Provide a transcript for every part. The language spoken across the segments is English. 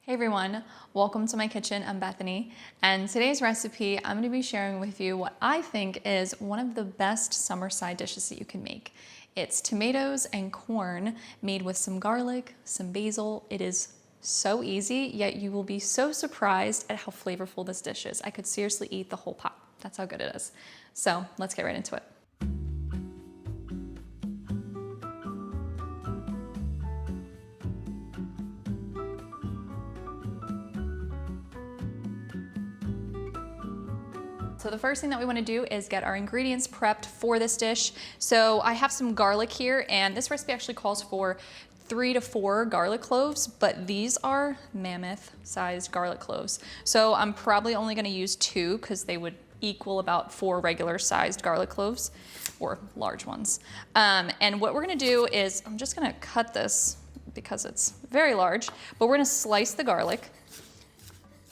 Hey everyone, welcome to my kitchen. I'm Bethany, and today's recipe I'm going to be sharing with you what I think is one of the best summer side dishes that you can make. It's tomatoes and corn made with some garlic, some basil. It is so easy, yet you will be so surprised at how flavorful this dish is. I could seriously eat the whole pot. That's how good it is. So let's get right into it. So the first thing that we want to do is get our ingredients prepped for this dish. So I have some garlic here, and this recipe actually calls for 3 to 4 garlic cloves, but these are mammoth sized garlic cloves. So I'm probably only going to use 2 because they would equal about 4 regular sized garlic cloves, or large ones. And what we're going to do is, I'm just going to cut this because it's very large, but we're going to slice the garlic.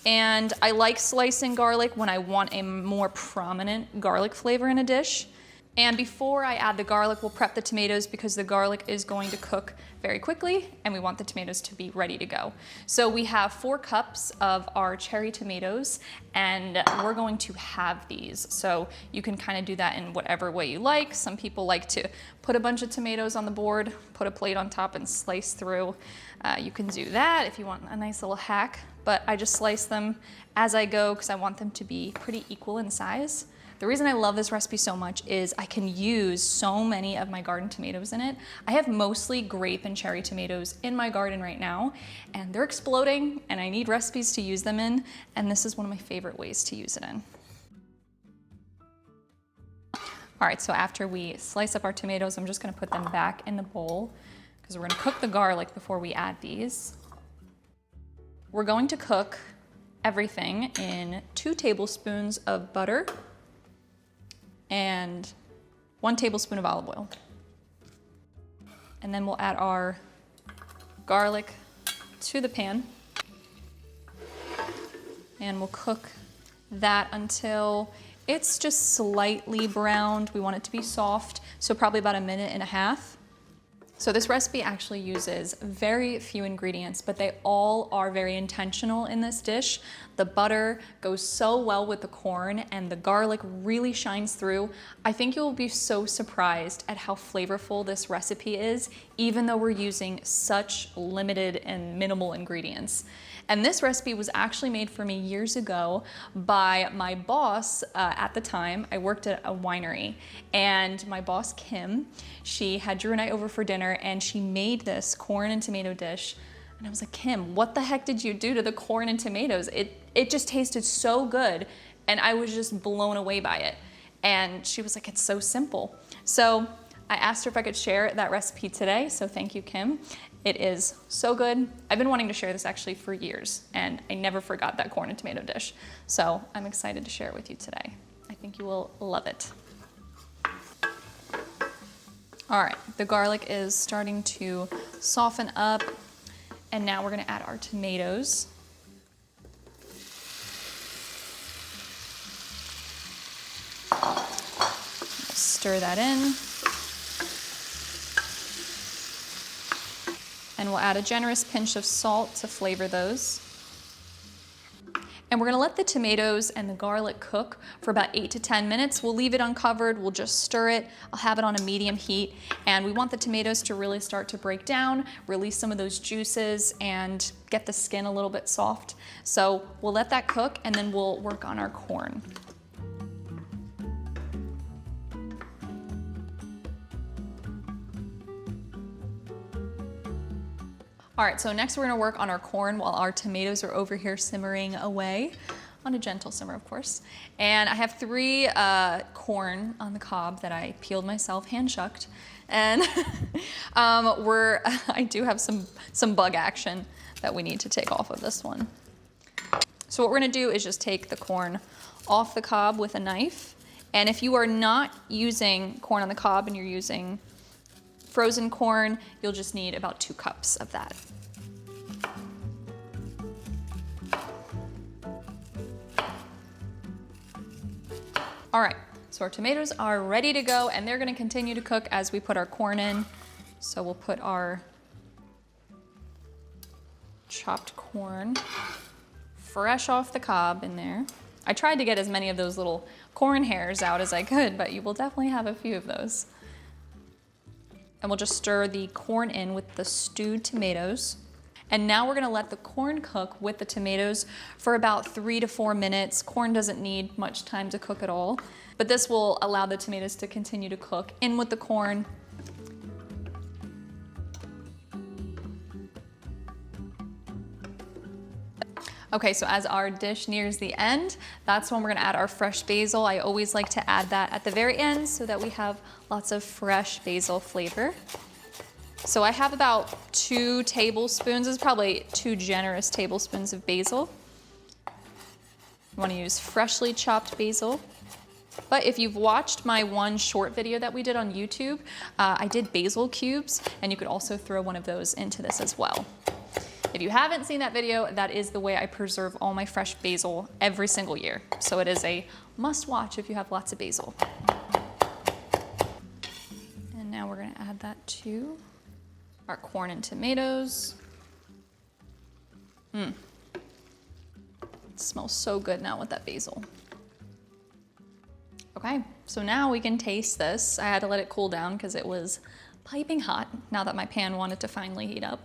And I like slicing garlic when I want a more prominent garlic flavor in a dish. And before I add the garlic, we'll prep the tomatoes because the garlic is going to cook very quickly and we want the tomatoes to be ready to go. So we have 4 cups of our cherry tomatoes and we're going to halve these. So you can kind of do that in whatever way you like. Some people like to put a bunch of tomatoes on the board, put a plate on top and slice through. You can do that if you want a nice little hack, but I just slice them as I go because I want them to be pretty equal in size. The reason I love this recipe so much is I can use so many of my garden tomatoes in it. I have mostly grape and cherry tomatoes in my garden right now, and they're exploding, and I need recipes to use them in, and this is one of my favorite ways to use it in. All right, so after we slice up our tomatoes, I'm just gonna put them back in the bowl because we're gonna cook the garlic before we add these. We're going to cook everything in 2 tablespoons of butter and 1 tablespoon of olive oil. And then we'll add our garlic to the pan. And we'll cook that until it's just slightly browned. We want it to be soft, so probably about 1.5 minutes. So this recipe actually uses very few ingredients, but they all are very intentional in this dish. The butter goes so well with the corn and the garlic really shines through. I think you'll be so surprised at how flavorful this recipe is, even though we're using such limited and minimal ingredients. And this recipe was actually made for me years ago by my boss at the time. I worked at a winery, and my boss, Kim, she had Drew and I over for dinner, and she made this corn and tomato dish. And I was like, Kim, what the heck did you do to the corn and tomatoes? It just tasted so good, and I was just blown away by it. And she was like, it's so simple. So I asked her if I could share that recipe today, so thank you, Kim. It is so good. I've been wanting to share this actually for years, and I never forgot that corn and tomato dish. So I'm excited to share it with you today. I think you will love it. All right, the garlic is starting to soften up, and now we're gonna add our tomatoes. Stir that in. And we'll add a generous pinch of salt to flavor those. And we're gonna let the tomatoes and the garlic cook for about 8 to 10 minutes. We'll leave it uncovered, we'll just stir it. I'll have it on a medium heat. And we want the tomatoes to really start to break down, release some of those juices, and get the skin a little bit soft. So we'll let that cook, and then we'll work on our corn. All right, so next we're gonna work on our corn while our tomatoes are over here simmering away, on a gentle simmer, of course. And I have 3 corn on the cob that I peeled myself, hand-shucked. And I do have some bug action that we need to take off of this one. So what we're gonna do is just take the corn off the cob with a knife. And if you are not using corn on the cob and you're using frozen corn, you'll just need about 2 cups of that. All right, so our tomatoes are ready to go, and they're gonna continue to cook as we put our corn in. So we'll put our chopped corn, fresh off the cob in there. I tried to get as many of those little corn hairs out as I could, but you will definitely have a few of those. And we'll just stir the corn in with the stewed tomatoes. And now we're gonna let the corn cook with the tomatoes for about 3 to 4 minutes. Corn doesn't need much time to cook at all, but this will allow the tomatoes to continue to cook in with the corn. Okay, so as our dish nears the end, that's when we're gonna add our fresh basil. I always like to add that at the very end so that we have lots of fresh basil flavor. So I have about 2 tablespoons, this is probably 2 generous tablespoons of basil. You wanna use freshly chopped basil. But if you've watched my one short video that we did on YouTube, I did basil cubes, and you could also throw one of those into this as well. If you haven't seen that video, that is the way I preserve all my fresh basil every single year. So it is a must watch if you have lots of basil. And now we're gonna add that to our corn and tomatoes. It smells so good now with that basil. Okay, so now we can taste this. I had to let it cool down because it was piping hot now that my pan wanted to finally heat up.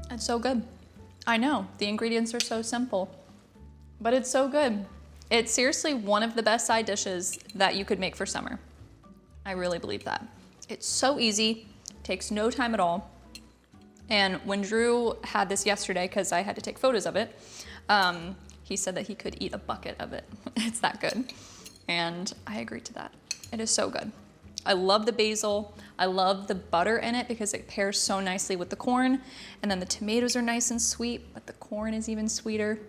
It's so good. I know, the ingredients are so simple, but it's so good. It's seriously one of the best side dishes that you could make for summer. I really believe that. It's so easy, takes no time at all. And when Drew had this yesterday, because I had to take photos of it, he said that he could eat a bucket of it. It's that good. And I agree to that. It is so good. I love the basil. I love the butter in it because it pairs so nicely with the corn. And then the tomatoes are nice and sweet, but the corn is even sweeter.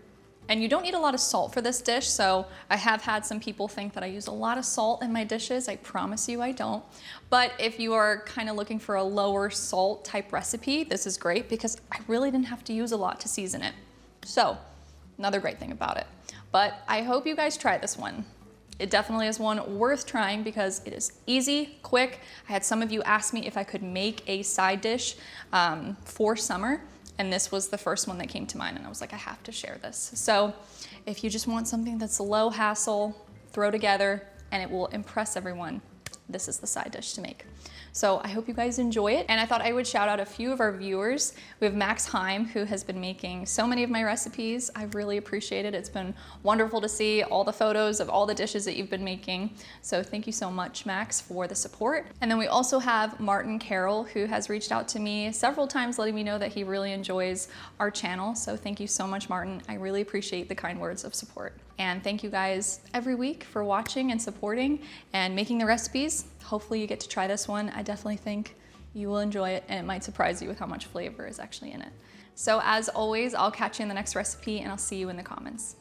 And you don't need a lot of salt for this dish, so I have had some people think that I use a lot of salt in my dishes. I promise you I don't. But if you are kind of looking for a lower salt type recipe, this is great because I really didn't have to use a lot to season it. So, another great thing about it. But I hope you guys try this one. It definitely is one worth trying because it is easy, quick. I had some of you ask me if I could make a side dish for summer, and this was the first one that came to mind, and I was like, I have to share this. So if you just want something that's low hassle, throw together, and it will impress everyone, this is the side dish to make. So I hope you guys enjoy it. And I thought I would shout out a few of our viewers. We have Max Heim, who has been making so many of my recipes. I really appreciate it. It's been wonderful to see all the photos of all the dishes that you've been making. So thank you so much, Max, for the support. And then we also have Martin Carroll, who has reached out to me several times letting me know that he really enjoys our channel. So thank you so much, Martin. I really appreciate the kind words of support. And thank you guys every week for watching and supporting and making the recipes. Hopefully you get to try this one. I definitely think you will enjoy it, and it might surprise you with how much flavor is actually in it. So as always, I'll catch you in the next recipe, and I'll see you in the comments.